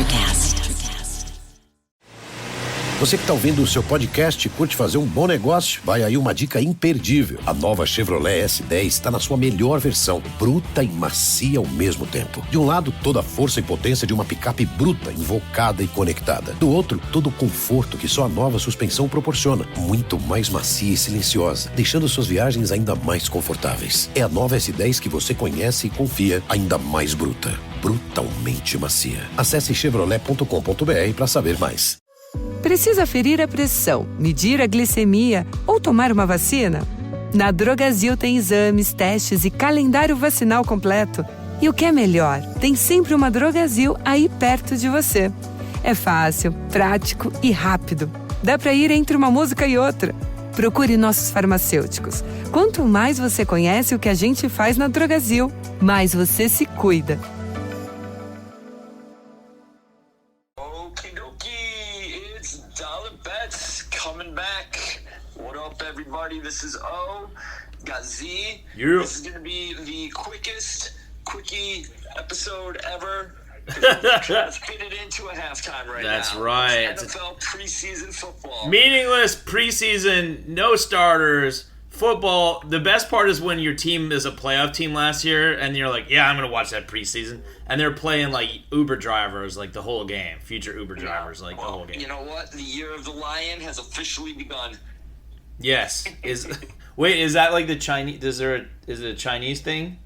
Electrocast. Você que está ouvindo o seu podcast e curte fazer um bom negócio, vai aí uma dica imperdível. A nova Chevrolet S10 está na sua melhor versão, bruta e macia ao mesmo tempo. De um lado, toda a força e potência de uma picape bruta, invocada e conectada. Do outro, todo o conforto que só a nova suspensão proporciona, muito mais macia e silenciosa, deixando suas viagens ainda mais confortáveis. É a nova S10 que você conhece e confia, ainda mais bruta, brutalmente macia. Acesse chevrolet.com.br para saber mais. Precisa ferir a pressão, medir a glicemia ou tomar uma vacina? Na Drogazil tem exames, testes e calendário vacinal completo. E o que é melhor, tem sempre uma Drogazil aí perto de você. É fácil, prático e rápido. Dá para ir entre uma música e outra. Procure nossos farmacêuticos. Quanto mais você conhece o que a gente faz na Drogazil, mais você se cuida. Coming back. What up, everybody? This is O. Got Z. Yeah. This is going to be the quickest Quickie episode ever. Trying to fit it into a halftime right That's now. That's right. It's NFL preseason football. Meaningless preseason, no starters, football. The best part is when your team is a playoff team last year and you're like, yeah, I'm going to watch that preseason. And they're playing like Uber drivers like the whole game. Future Uber drivers like the whole game. You know what? The year of the lion has officially begun. Yes. Wait, is that like the Chinese? Is it a Chinese thing?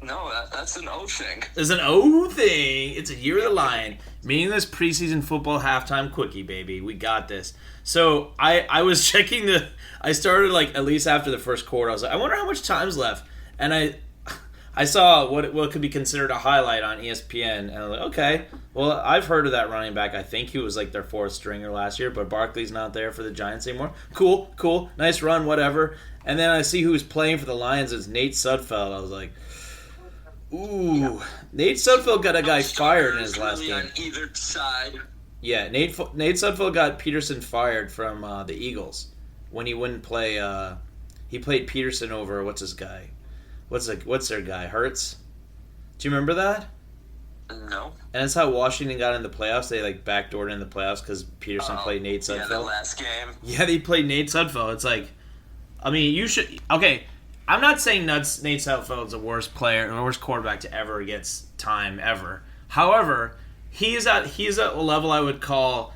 No, that's an O thing. It's an O thing. It's a year of the lion. Meaningless preseason football halftime quickie, baby. We got this. So I was checking I started like at least after the first quarter. I was like, I wonder how much time's left. And I saw what could be considered a highlight on ESPN, and I was like, okay, well, I've heard of that running back. I think he was like their fourth stringer last year, but Barkley's not there for the Giants anymore. Cool, nice run, whatever. And then I see who's playing for the Lions. It's Nate Sudfeld. I was like, ooh, Nate Sudfeld got a guy fired in his last game. On either side. Yeah, Nate Sudfeld got Peterson fired from the Eagles when he wouldn't play. He played Peterson over what's his guy. What's their guy? Hurts? Do you remember that? No. And that's how Washington got in the playoffs. They like backdoored in the playoffs because Peterson played Nate Sudfeld. Yeah, the last game. Yeah, they played Nate Sudfeld. It's like, I mean, you should. Okay, I'm not saying Nate Sudfeld's the worst player, or the worst quarterback to ever get time ever. However, he's at a level I would call.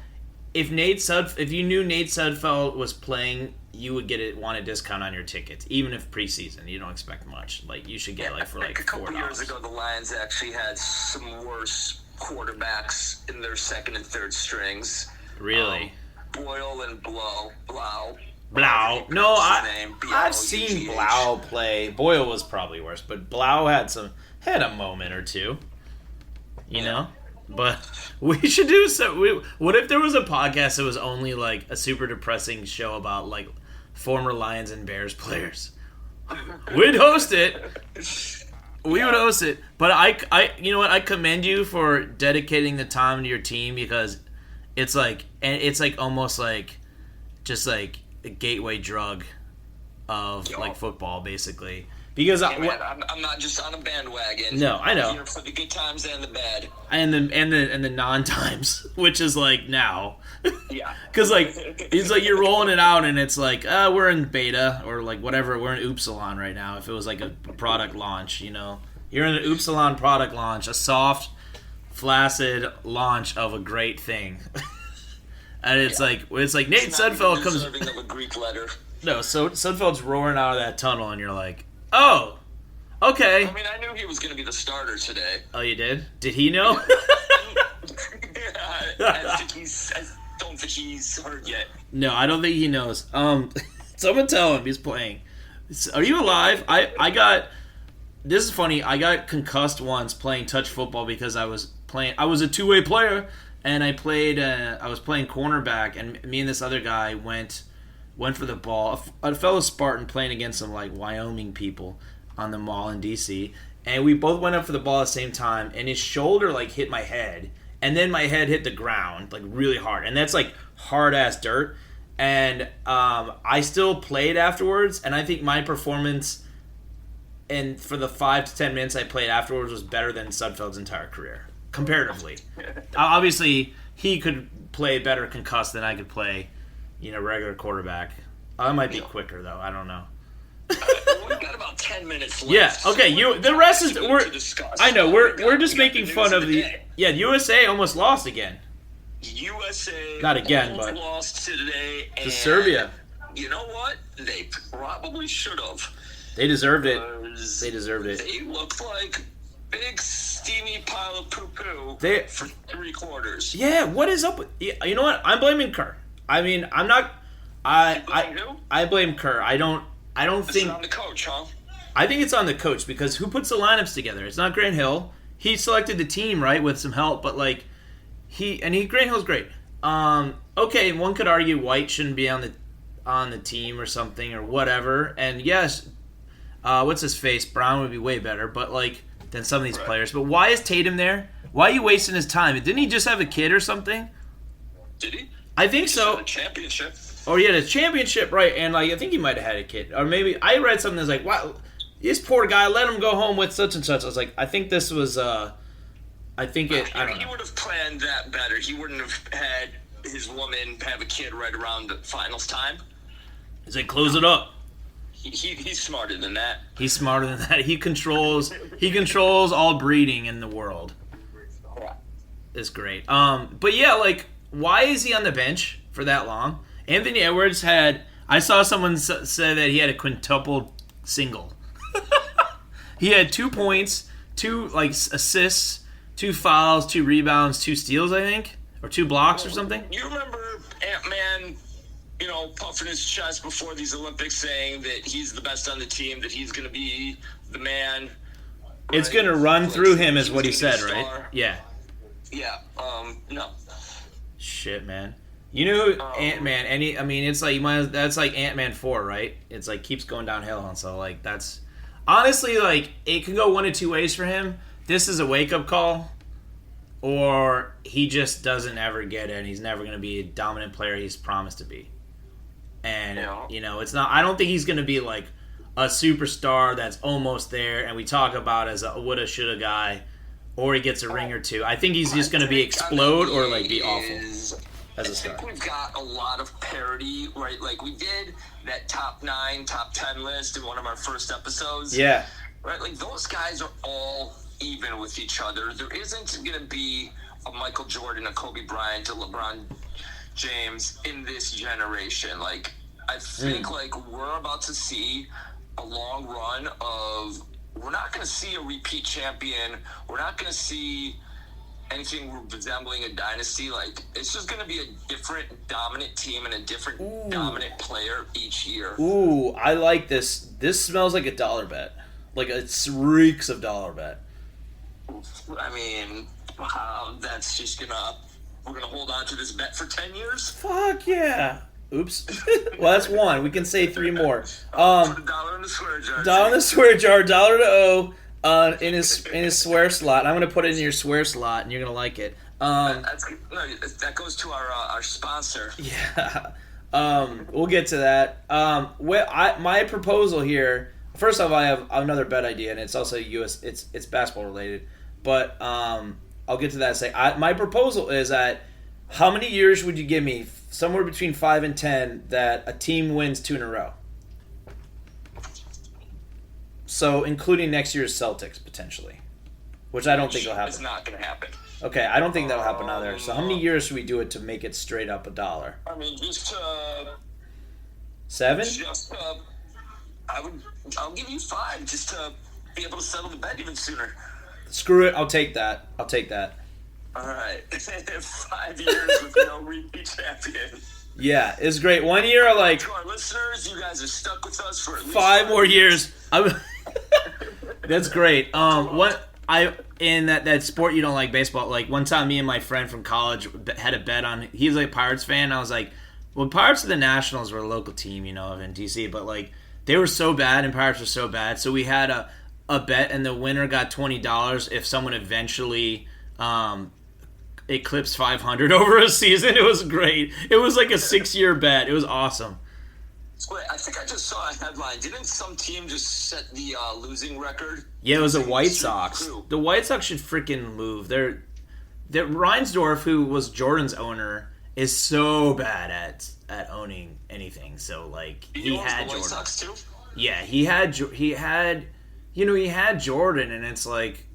If you knew Nate Sudfeld was playing, you would want a discount on your tickets, even if preseason. You don't expect much. Like you should get for like $4. A couple years ago, the Lions actually had some worse quarterbacks in their second and third strings. Really? Boyle and Blau. No, I've seen Blau play. Boyle was probably worse, but Blau had a moment or two. You know? But we should do so. What if there was a podcast that was only like a super depressing show about like former Lions and Bears players? We'd host it. We would host it. But I, you know what? I commend you for dedicating the time to your team because it's like almost like just like a gateway drug of like football, basically. Because I'm not just on a bandwagon. No, I know. I'm here for the good times and the bad. And the non-times, which is like now. Yeah. Because like it's like you're rolling it out and it's like we're in beta or like whatever, we're in Upsilon right now. If it was like a product launch, you know, you're in an Upsilon product launch, a soft, flaccid launch of a great thing. And it's like Nate Sudfeld comes. Deserving of a Greek letter. No, so Sudfeld's roaring out of that tunnel, and you're like, oh, okay. I mean, I knew he was going to be the starter today. Oh, you did? Did he know? I don't think he's heard yet. No, I don't think he knows. Someone tell him he's playing. Are you alive? I got. This is funny. I got concussed once playing touch football because I was a two-way player, and I was playing cornerback, and me and this other guy went for the ball. A fellow Spartan playing against some like Wyoming people on the mall in DC, and we both went up for the ball at the same time, and his shoulder like hit my head, and then my head hit the ground like really hard, and that's like hard ass dirt. And I still played afterwards, and I think my performance and for the 5 to 10 minutes I played afterwards was better than Sudfeld's entire career. comparatively. Obviously, he could play better concussed than I could play, regular quarterback. I might be quicker though. I don't know. We've got about 10 minutes left. Yeah. Okay. The rest is I know we're just we making got fun of the. day. Yeah. USA almost lost again. USA Not again, but lost today to Serbia. You know what? They probably should have. They deserved it. They deserved it. They looked like big steamy pile of poo-poo for 3 quarters. Yeah. What is up with? You know what? I'm blaming Kerr. I mean, I'm not. I blame Kerr. I don't think. It's on the coach, huh? I think it's on the coach because who puts the lineups together? It's not Grant Hill. He selected the team, right, with some help, but like Grant Hill's great. Okay, one could argue White shouldn't be on the team or something or whatever. And yes, what's his face? Brown would be way better, but like than some of these players. But why is Tatum there? Why are you wasting his time? Didn't he just have a kid or something? Did he? I think so. A championship. Oh, yeah, the championship, right? And like I think he might have had a kid, or maybe I read something that's like, "Wow, this poor guy, let him go home with such and such." I was like, I think this was, I don't know. He would have planned that better. He wouldn't have had his woman have a kid right around the finals time. He's like, close it up. He's smarter than that. He's smarter than that. He controls all breeding in the world. It's great. But yeah, like, why is he on the bench for that long? Anthony Edwards I saw someone say that he had a quintuple single. He had 2 points, 2 like assists, 2 fouls, 2 rebounds, 2 steals, I think, or 2 blocks or something. You remember Ant-Man, puffing his chest before these Olympics, saying that he's the best on the team, that he's going to be the man. It's going to run through him, is what he said, right? Yeah. Yeah. No. Shit, man. You know Ant-Man, it's like that's like Ant-Man 4, right? It's like keeps going downhill, and so like that's honestly like it can go one of two ways for him. This is a wake-up call, or he just doesn't ever get it, and he's never going to be a dominant player he's promised to be. And it's not. I don't think he's going to be like a superstar that's almost there, and we talk about as a woulda, shoulda guy, or he gets a ring or two. I think he's just going to be explode or like be awful. I think we've got a lot of parity, right? Like we did that top 9, top 10 list in one of our first episodes. Yeah. Right? Like those guys are all even with each other. There isn't going to be a Michael Jordan, a Kobe Bryant, a LeBron James in this generation. Like I think like we're about to see a long run of, we're not going to see a repeat champion. We're not going to see anything resembling a dynasty. Like it's just going to be a different dominant team and a different dominant player each year. Ooh, I like this. This smells like a dollar bet. Like it reeks of dollar bet. I mean, that's just we're gonna hold on to this bet for 10 years. Fuck yeah. Oops. Well, that's one. We can say 3 more. Put $1 in the swear jar. $1 in the swear jar. $1 to O. In his swear slot. I'm gonna put it in your swear slot, and you're gonna like it. That goes to our sponsor. Yeah. We'll get to that. My proposal here. First off, I have another bet idea, and it's also US. It's basketball related, but I'll get to that. My proposal is that how many years would you give me? Somewhere between 5 and 10 that a team wins 2 in a row. So, including next year's Celtics, potentially. Which I don't think will happen. It's not going to happen. Okay, I don't think that'll happen either. So, how many years should we do it to make it straight up $1? I mean, just 7? I'll give you 5 just to be able to settle the bet even sooner. Screw it, I'll take that. All right. 5 years with no repeat champion. Yeah, it's great. 1 year, to our listeners, you guys are stuck with us for at least 5 more years. That's great. In that sport you don't like, baseball. Like one time, me and my friend from college had a bet on. He was like a Pirates fan. I was like, well, Pirates of the Nationals were a local team, in DC, but like they were so bad and Pirates were so bad. So we had a bet, and the winner got $20 if someone eventually eclipsed 500 over a season. It was great. It was like a 6-year bet. It was awesome. Wait, I think I just saw a headline. Didn't some team just set the losing record? Yeah, it was the White Sox. The White Sox should freaking move. that Reinsdorf, who was Jordan's owner, is so bad at owning anything. So like he had the White Jordan. Sox too? Yeah, he had Jordan, and it's like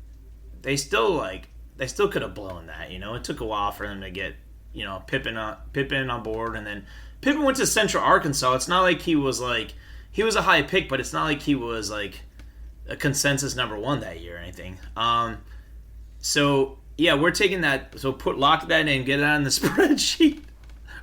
they still could have blown that. It took a while for them to get Pippen on board, and then Pippen went to Central Arkansas. It's not like he was a high pick, but it's not like he was like a consensus number 1 that year or anything. So yeah, we're taking that. So lock that in, get it on the spreadsheet,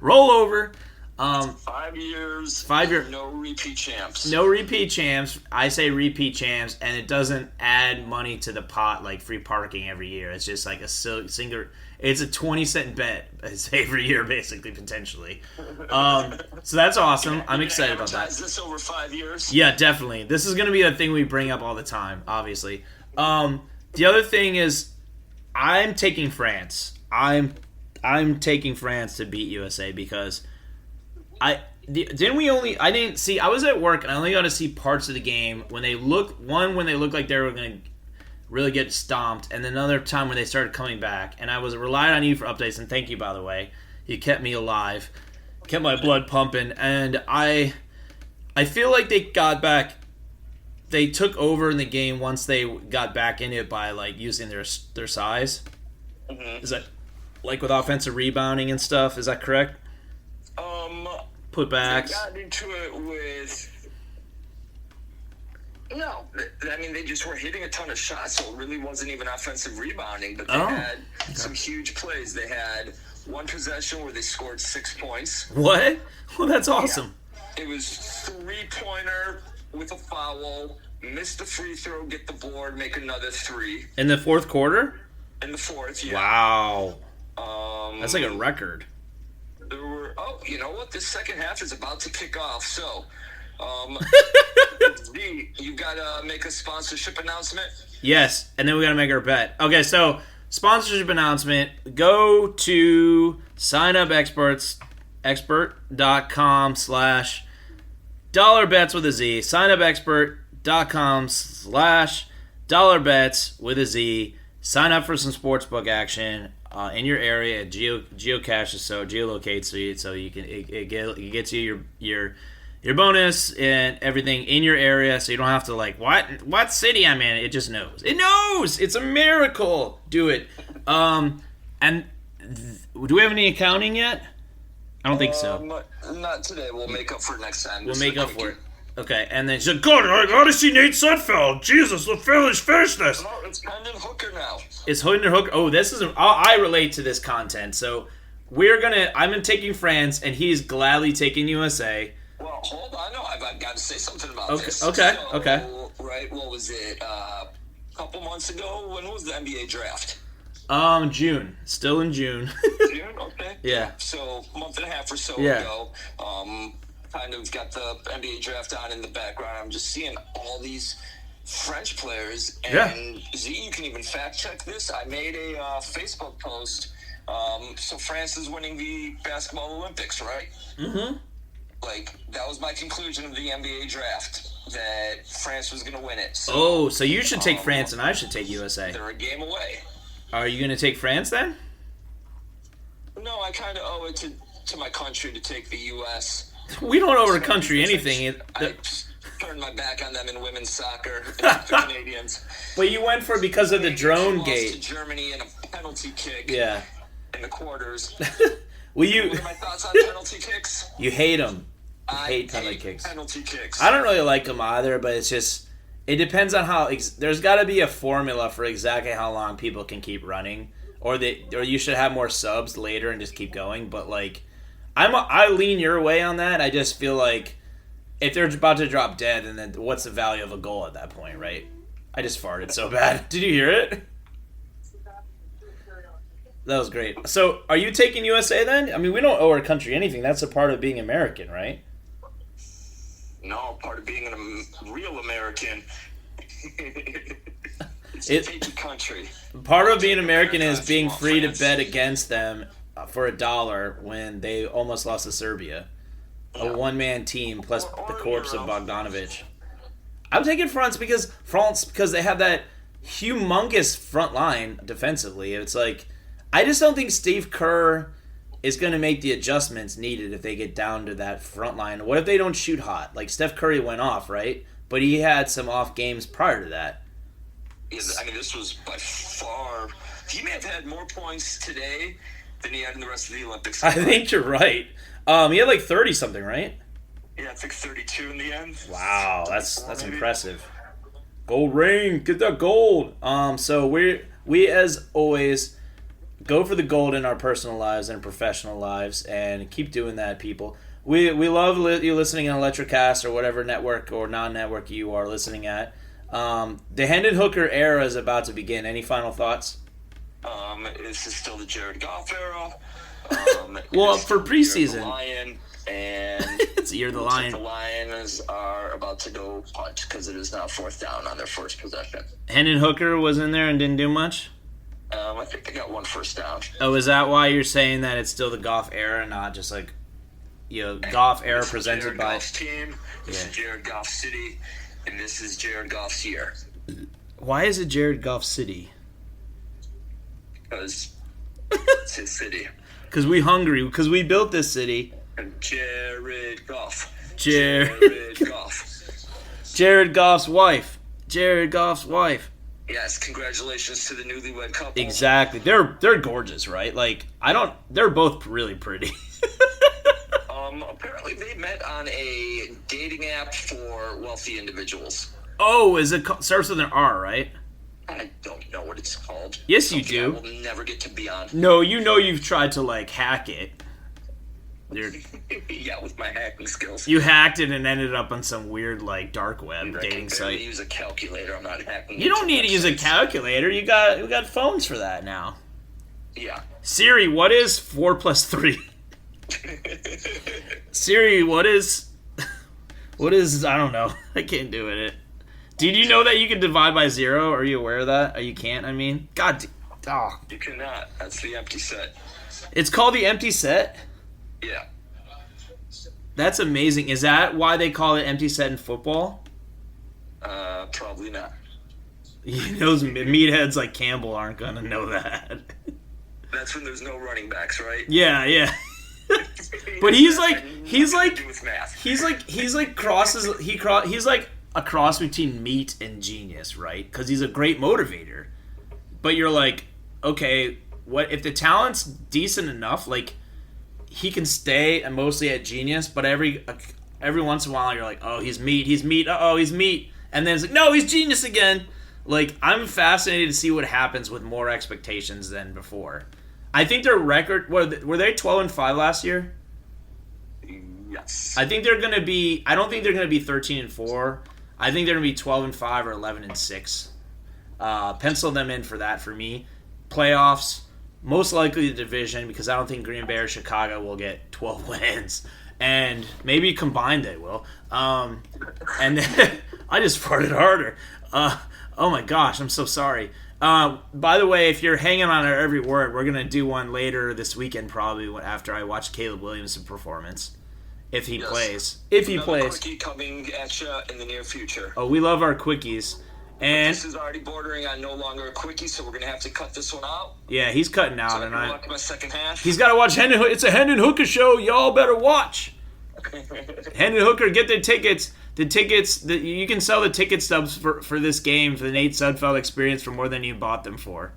roll over. 5 years. 5 years. No repeat champs. No repeat champs. I say repeat champs, and it doesn't add money to the pot like free parking every year. It's just like a single. It's a 20-cent bet every year, basically, potentially. So that's awesome. I'm excited about that. Is this over 5 years? Yeah, definitely. This is going to be a thing we bring up all the time, obviously. The other thing is, I'm taking France. I'm taking France to beat USA because I didn't see. I was at work and I only got to see parts of the game when they looked like they were going to really get stomped, and then another time when they started coming back. And I was relying on you for updates, and thank you, by the way. You kept me alive, kept my blood pumping, and I feel like they got back. They took over in the game once they got back in it by like using their size. Mm-hmm. Is that like with offensive rebounding and stuff? Is that correct? Putbacks. They got into it with. No, I mean, they just were hitting a ton of shots, so it really wasn't even offensive rebounding, but they had some huge plays. They had one possession where they scored 6 points. What? Well, that's awesome. Yeah. It was 3-pointer with a foul, missed the free throw, get the board, make another 3. In the fourth quarter? In the fourth, yeah. Wow. That's like a record. There were, you know what? This second half is about to kick off, so... Z, you gotta make a sponsorship announcement. Yes, and then we gotta make our bet. Okay, so sponsorship announcement. Go to signupexpert.com/$bets with a Z. signupexpert.com/$bets with a Z. Sign up for some sportsbook action in your area. It geocaches, so geolocates so you can it gets you your bonus and everything in your area, so you don't have to like what city I'm in. It just knows. It knows. It's a miracle. Do it. And do we have any accounting yet? I don't think so. Not today. We'll make up for it next time. We'll make up for it. Okay, and then she said, God, I gotta see Nate Sudfeld. Jesus, the fella's fierceness. No, it's Hendon Hooker now. It's Hendon Hooker. Oh, this is I relate to this content. So I'm taking France, and he's gladly taking USA. Well, hold on. No, I've got to say something about this. Okay. Right, what was it? A couple months ago? When was the NBA draft? June. Still in June. June? Okay. Yeah. So, a month and a half or so ago. Kind of got the NBA draft on in the background. I'm just seeing all these French players. And Z, you can even fact check this. I made a Facebook post. So, France is winning the basketball Olympics, right? Mm-hmm. Like, that was my conclusion of the NBA draft, that France was going to win it. So you should take France and I should take USA. They're a game away. Are you going to take France then? No, I kind of owe it to my country to take the U.S. We don't owe our country anything. I turned my back on them in women's soccer, the Canadians. But you went for because of the drone gate. To Germany in a penalty kick. Yeah. In the quarters. What are my thoughts on penalty kicks? You hate them. I hate penalty kicks. I don't really like them either, but it's just it depends on how. There's got to be a formula for exactly how long people can keep running, or you should have more subs later and just keep going. But like, I lean your way on that. I just feel like if they're about to drop dead, and then what's the value of a goal at that point, right? I just farted so bad. Did you hear it? That was great. So, are you taking USA then? I mean, we don't owe our country anything. That's a part of being American, right? No, part of being a real American. It's a fakey country. Part of being American is being free to bet against them for $1 when they almost lost to Serbia. A one-man team plus the corpse of Bogdanovic. I'm taking France because they have that humongous front line defensively. It's like... I just don't think Steve Kerr is going to make the adjustments needed if they get down to that front line. What if they don't shoot hot? Like, Steph Curry went off, right? But he had some off games prior to that. Yeah, I mean, this was by far... He may have had more points today than he had in the rest of the Olympics. I think you're right. He had like 30-something, right? Yeah, it's like 32 in the end. Wow, that's impressive. Gold ring, get that gold. So we as always go for the gold in our personal lives and professional lives, and keep doing that, people. We love you listening on Electrocast or whatever network or non-network you are listening at. The Hendon Hooker era is about to begin. Any final thoughts? This is still the Jared Goff era. Well, for preseason. Lion, and it's the year of the Lion. The Lions are about to go punt because it is now 4th down on their first possession. Hendon Hooker was in there and didn't do much? I think they got 1 first down. Oh, is that why you're saying that it's still the Goff era, not just like, Goff era presented Jared by... Goff's team. This is Jared Goff City, and this is Jared Goff's year. Why is it Jared Goff City? Because it's his city. Because we built this city. And Jared Goff. Jared Goff. Jared Goff's wife. Jared Goff's wife. Yes, congratulations to the newlywed couple. Exactly. They're gorgeous, right? Like, they're both really pretty. Apparently they met on a dating app for wealthy individuals. Oh, starts with an R, right? I don't know what it's called. Yes, you do. I will never get to be on. No, you've tried to, like, hack it. Yeah, with my hacking skills. You hacked it and ended up on some weird, like, dark web dating site. I use a calculator. I'm not hacking. You don't need to use a calculator. You got phones for that now. Yeah. Siri, what is 4 plus 3? Siri, what is I don't know. I can't do it. Did you know that you can divide by 0? Are you aware of that? You can't, I mean? God. Oh. You cannot. That's the empty set. It's called the empty set? Yeah. That's amazing. Is that why they call it empty set in football? Probably not. Those meatheads like Campbell aren't going to know that. That's when there's no running backs, right? Yeah. But he's like a cross between meat and genius, right? Because he's a great motivator. But you're like, okay, what if the talent's decent enough? Like, he can stay mostly at genius, but every once in a while you're like, oh, he's meat. Uh-oh, he's meat. And then it's like, no, he's genius again. Like, I'm fascinated to see what happens with more expectations than before. I think their record, were they 12-5 last year? Yes. I think they're going to be, I don't think they're going to be 13-4. I think they're going to be 12-5 or 11-6. Pencil them in for that for me. Playoffs, most likely the division, because I don't think Green Bay or Chicago will get 12 wins. And maybe combined they will. And then, I just farted harder. Oh my gosh, I'm so sorry. By the way, if you're hanging on our every word, we're going to do one later this weekend probably after I watch Caleb Williams' performance. If he plays. If he plays. Quickie coming at you in the near future. Oh, we love our quickies. And this is already bordering on no longer a quickie, so we're going to have to cut this one out. Yeah, he's cutting out. So I can watch my second half. He's got to watch Hendon Hooker. It's a Hendon Hooker show. Y'all better watch. Hendon Hooker, get the tickets. You can sell the ticket stubs for this game, for the Nate Sudfeld experience, for more than you bought them for.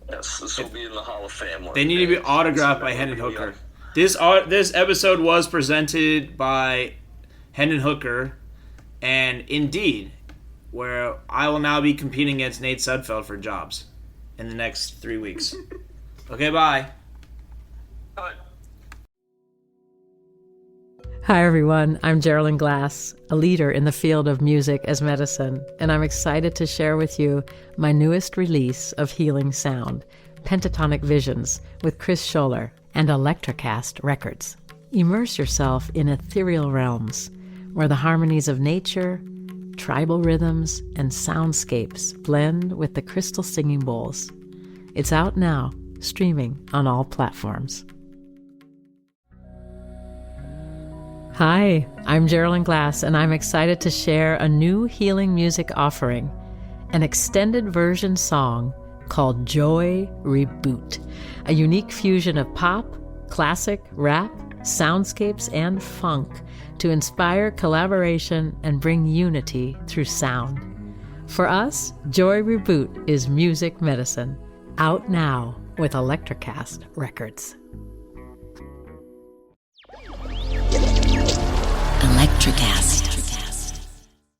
Yes, this will be in the Hall of Fame. They need to be autographed by Hendon Hooker. This episode was presented by Hendon Hooker, and Indeed, where I will now be competing against Nate Sudfeld for jobs in the next 3 weeks. Okay, bye. Bye. Hi everyone, I'm Geraldine Glass, a leader in the field of music as medicine, and I'm excited to share with you my newest release of healing sound, Pentatonic Visions, with Chris Scholler and Electrocast Records. Immerse yourself in ethereal realms where the harmonies of nature, tribal rhythms, and soundscapes blend with the crystal singing bowls. It's out now, streaming on all platforms. Hi, I'm Geraldine Glass, and I'm excited to share a new healing music offering, an extended version song called Joy Reboot, a unique fusion of pop, classic, rap, soundscapes, and funk to inspire collaboration and bring unity through sound. For us, Joy Reboot is music medicine, out now with Electrocast Records. Electrocast.